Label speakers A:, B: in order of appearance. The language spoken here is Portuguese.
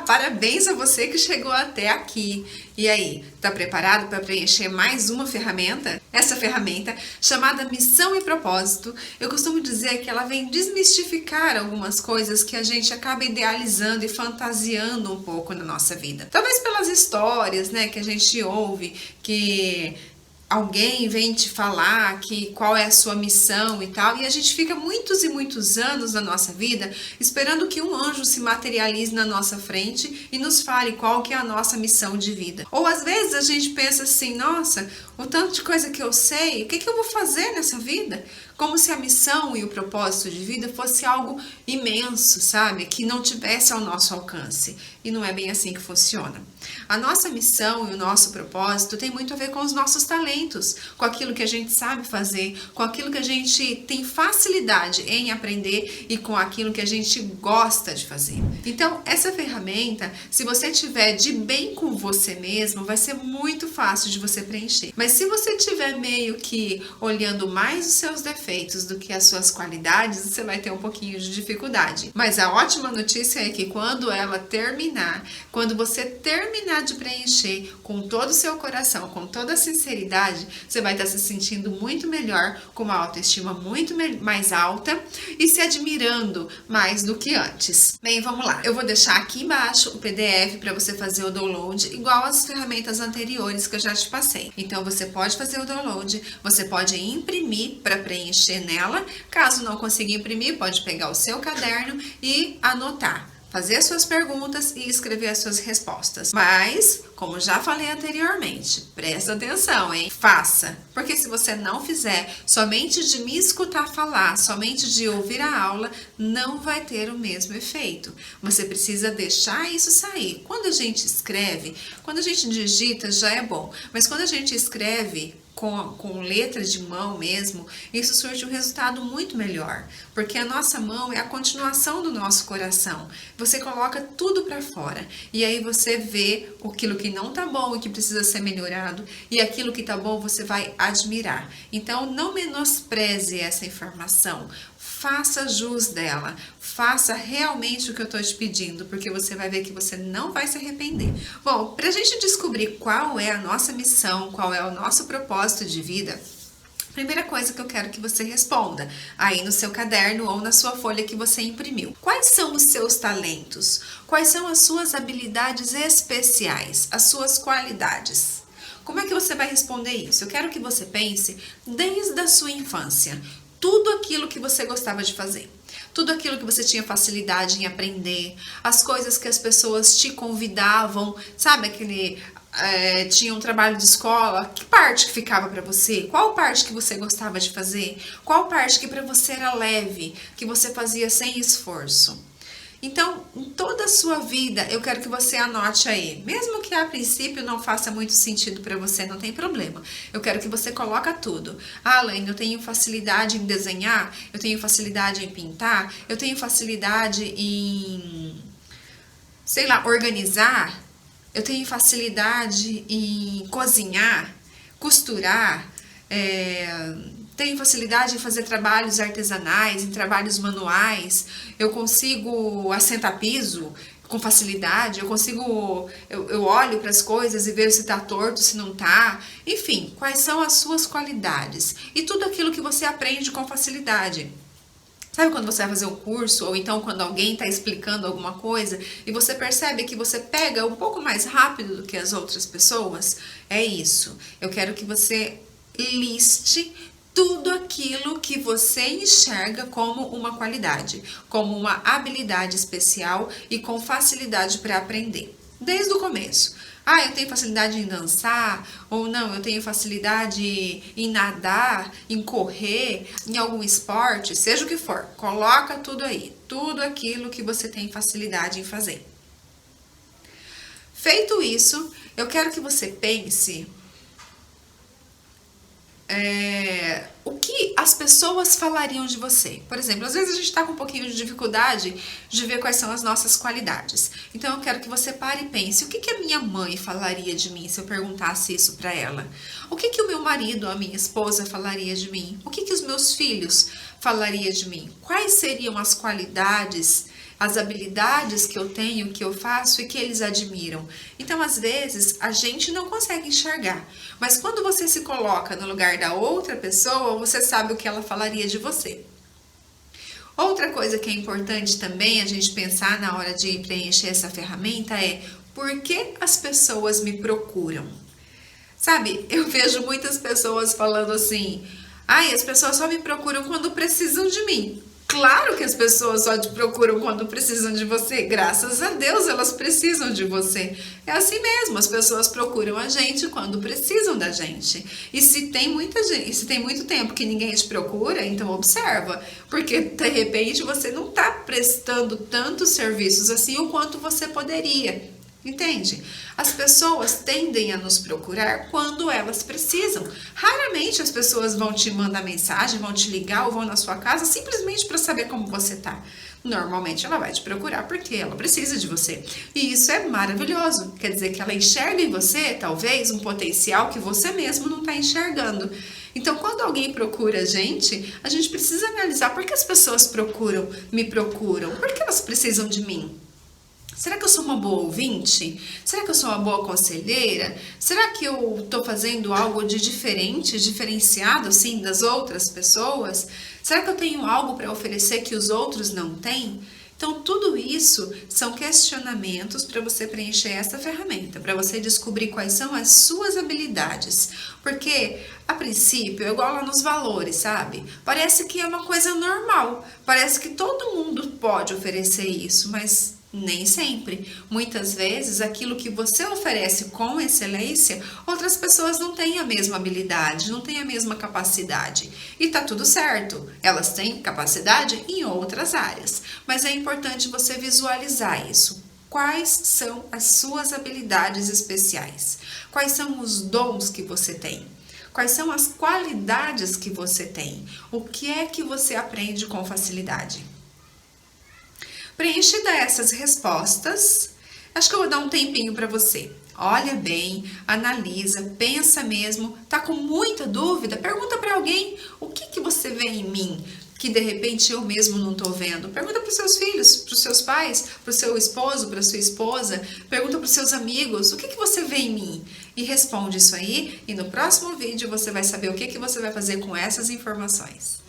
A: Parabéns a você que chegou até aqui. E aí, tá preparado para preencher mais uma ferramenta? Essa ferramenta, chamada Missão e Propósito, eu costumo dizer que ela vem desmistificar algumas coisas que a gente acaba idealizando e fantasiando um pouco na nossa vida. Talvez pelas histórias, né, que a gente ouve, que alguém vem te falar que qual é a sua missão e tal, e a gente fica muitos e muitos anos na nossa vida esperando que um anjo se materialize na nossa frente e nos fale qual que é a nossa missão de vida. Ou às vezes a gente pensa assim, nossa, o tanto de coisa que eu sei, o que eu vou fazer nessa vida? Como se a missão e o propósito de vida fosse algo imenso, sabe? Que não tivesse ao nosso alcance. E não é bem assim que funciona. A nossa missão e o nosso propósito tem muito a ver com os nossos talentos, com aquilo que a gente sabe fazer, com aquilo que a gente tem facilidade em aprender e com aquilo que a gente gosta de fazer. Então, essa ferramenta, se você tiver de bem com você mesmo, vai ser muito fácil de você preencher. Mas se você tiver meio que olhando mais os seus defeitos do que as suas qualidades, você vai ter um pouquinho de dificuldade. Mas a ótima notícia é que quando ela terminar, quando você terminar de preencher com todo o seu coração, com toda a sinceridade, você vai estar se sentindo muito melhor, com uma autoestima muito mais alta e se admirando mais do que antes. Bem, vamos lá. Eu vou deixar aqui embaixo o PDF para você fazer o download, igual as ferramentas anteriores que eu já te passei. Então, você pode fazer o download, você pode imprimir para preencher nela. Caso não consiga imprimir, pode pegar o seu caderno e anotar. Fazer as suas perguntas e escrever as suas respostas. Mas, como já falei anteriormente, presta atenção, hein? Faça. Porque se você não fizer, somente de me escutar falar, somente de ouvir a aula, não vai ter o mesmo efeito. Você precisa deixar isso sair. Quando a gente escreve, quando a gente digita, já é bom. Mas quando a gente escreve com letra de mão mesmo, isso surge um resultado muito melhor, porque a nossa mão é a continuação do nosso coração. Você coloca tudo para fora e aí você vê aquilo que não tá bom e que precisa ser melhorado, e aquilo que tá bom você vai admirar. Então não menospreze essa informação. Faça jus dela, faça realmente o que eu estou te pedindo, porque você vai ver que você não vai se arrepender. Bom, para a gente descobrir qual é a nossa missão, qual é o nosso propósito de vida, primeira coisa que eu quero que você responda aí no seu caderno ou na sua folha que você imprimiu. Quais são os seus talentos? Quais são as suas habilidades especiais, as suas qualidades? Como é que você vai responder isso? Eu quero que você pense desde a sua infância. Tudo aquilo que você gostava de fazer, tudo aquilo que você tinha facilidade em aprender, as coisas que as pessoas te convidavam, sabe aquele... tinha um trabalho de escola, que parte que ficava para você? Qual parte que você gostava de fazer? Qual parte que para você era leve, que você fazia sem esforço? Então, em toda a sua vida, eu quero que você anote aí. Mesmo que a princípio não faça muito sentido para você, não tem problema. Eu quero que você coloque tudo. Ah, Laine, eu tenho facilidade em desenhar, eu tenho facilidade em pintar, eu tenho facilidade em, sei lá, organizar, eu tenho facilidade em cozinhar, costurar, tenho facilidade em fazer trabalhos artesanais, em trabalhos manuais, eu consigo assentar piso com facilidade, eu olho para as coisas e vejo se está torto, se não está, enfim, quais são as suas qualidades e tudo aquilo que você aprende com facilidade. Sabe quando você vai fazer um curso, ou então quando alguém está explicando alguma coisa e você percebe que você pega um pouco mais rápido do que as outras pessoas? É isso. Eu quero que você liste tudo aquilo que você enxerga como uma qualidade, como uma habilidade especial e com facilidade para aprender. Desde o começo. Ah, eu tenho facilidade em dançar, ou não, eu tenho facilidade em nadar, em correr, em algum esporte, seja o que for. Coloca tudo aí, tudo aquilo que você tem facilidade em fazer. Feito isso, eu quero que você pense o que as pessoas falariam de você. Por exemplo, às vezes a gente está com um pouquinho de dificuldade de ver quais são as nossas qualidades. Então eu quero que você pare e pense, o que a minha mãe falaria de mim se eu perguntasse isso para ela? O que o meu marido, a minha esposa falaria de mim? O que os meus filhos falariam de mim? Quais seriam as qualidades as habilidades que eu tenho, que eu faço e que eles admiram. Então, às vezes, a gente não consegue enxergar, mas quando você se coloca no lugar da outra pessoa, você sabe o que ela falaria de você. Outra coisa que é importante também a gente pensar na hora de preencher essa ferramenta é: por que as pessoas me procuram? Sabe, eu vejo muitas pessoas falando assim: ai, as pessoas só me procuram quando precisam de mim. Claro que as pessoas só te procuram quando precisam de você. Graças a Deus elas precisam de você. É assim mesmo, as pessoas procuram a gente quando precisam da gente. E se tem muita gente, se tem muito tempo que ninguém te procura, então observa, porque de repente você não está prestando tantos serviços assim o quanto você poderia. Entende? As pessoas tendem a nos procurar quando elas precisam. Raramente as pessoas vão te mandar mensagem, vão te ligar ou vão na sua casa simplesmente para saber como você tá. Normalmente ela vai te procurar porque ela precisa de você. E isso é maravilhoso. Quer dizer que ela enxerga em você, talvez, um potencial que você mesmo não está enxergando. Então, quando alguém procura a gente precisa analisar por que as pessoas me procuram, por que elas precisam de mim. Será que eu sou uma boa ouvinte? Será que eu sou uma boa conselheira? Será que eu estou fazendo algo de diferente, diferenciado assim das outras pessoas? Será que eu tenho algo para oferecer que os outros não têm? Então, tudo isso são questionamentos para você preencher essa ferramenta, para você descobrir quais são as suas habilidades. Porque, a princípio, é igual lá nos valores, sabe? Parece que é uma coisa normal, parece que todo mundo pode oferecer isso, mas nem sempre. Muitas vezes, aquilo que você oferece com excelência, outras pessoas não têm a mesma habilidade, não têm a mesma capacidade. E tá tudo certo, elas têm capacidade em outras áreas. Mas é importante você visualizar isso. Quais são as suas habilidades especiais? Quais são os dons que você tem? Quais são as qualidades que você tem? O que é que você aprende com facilidade? Preenchida essas respostas, acho que eu vou dar um tempinho para você. Olha bem, analisa, pensa mesmo. Tá com muita dúvida? Pergunta para alguém: o que você vê em mim que de repente eu mesmo não tô vendo? Pergunta para os seus filhos, para os seus pais, para o seu esposo, para a sua esposa. Pergunta para os seus amigos: o que você vê em mim? E responde isso aí, e no próximo vídeo você vai saber o que você vai fazer com essas informações.